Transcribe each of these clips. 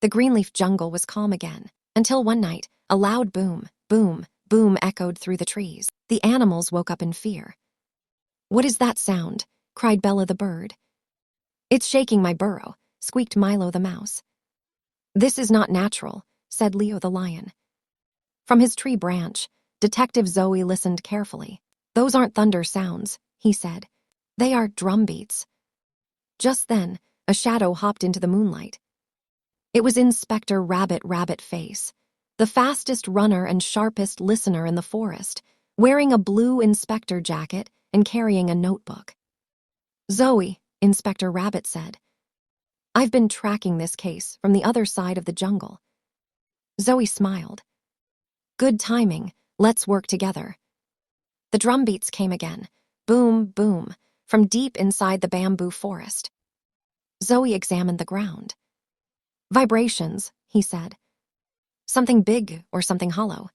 The Greenleaf jungle was calm again, until one night, a loud boom, boom, boom echoed through the trees. The animals woke up in fear. "What is that sound?" cried Bella the bird. "It's shaking my burrow," squeaked Milo the mouse. "This is not natural," said Leo the lion. From his tree branch, Detective Zoe listened carefully. "Those aren't thunder sounds," he said. "They are drum beats." Just then, a shadow hopped into the moonlight. It was Inspector Rabbit-Face, the fastest runner and sharpest listener in the forest, wearing a blue inspector jacket and carrying a notebook. "Zoe," Inspector Rabbit said, "I've been tracking this case from the other side of the jungle." Zoe smiled. "Good timing, let's work together." The drum beats came again, boom, boom, from deep inside the bamboo forest. Zoe examined the ground. "Vibrations," he said. "Something big or something hollow."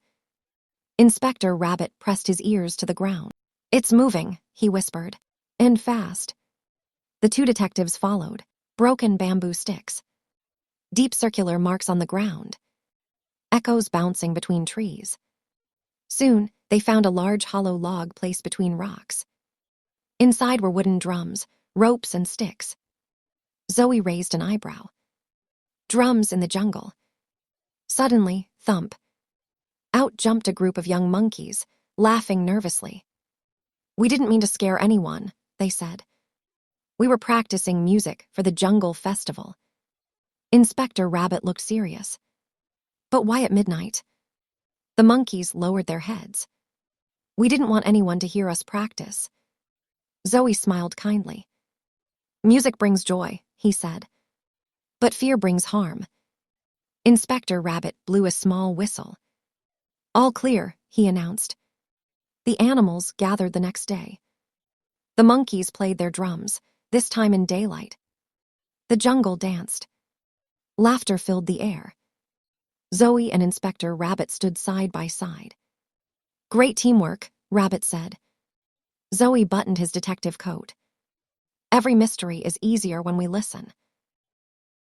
Inspector Rabbit pressed his ears to the ground. "It's moving," he whispered, "and fast." The two detectives followed, broken bamboo sticks. Deep circular marks on the ground. Echoes bouncing between trees. Soon, they found a large hollow log placed between rocks. Inside were wooden drums, ropes, and sticks. Zoe raised an eyebrow. Drums in the jungle. Suddenly, thump. Out jumped a group of young monkeys, laughing nervously. "We didn't mean to scare anyone," they said. "We were practicing music for the jungle festival." Inspector Rabbit looked serious. "But why at midnight?" The monkeys lowered their heads. "We didn't want anyone to hear us practice." Zoe smiled kindly. "Music brings joy," he said. "But fear brings harm." Inspector Rabbit blew a small whistle. "All clear," he announced. The animals gathered the next day. The monkeys played their drums, this time in daylight. The jungle danced. Laughter filled the air. Zoe and Inspector Rabbit stood side by side. "Great teamwork," Rabbit said. Zoe buttoned his detective coat. "Every mystery is easier when we listen."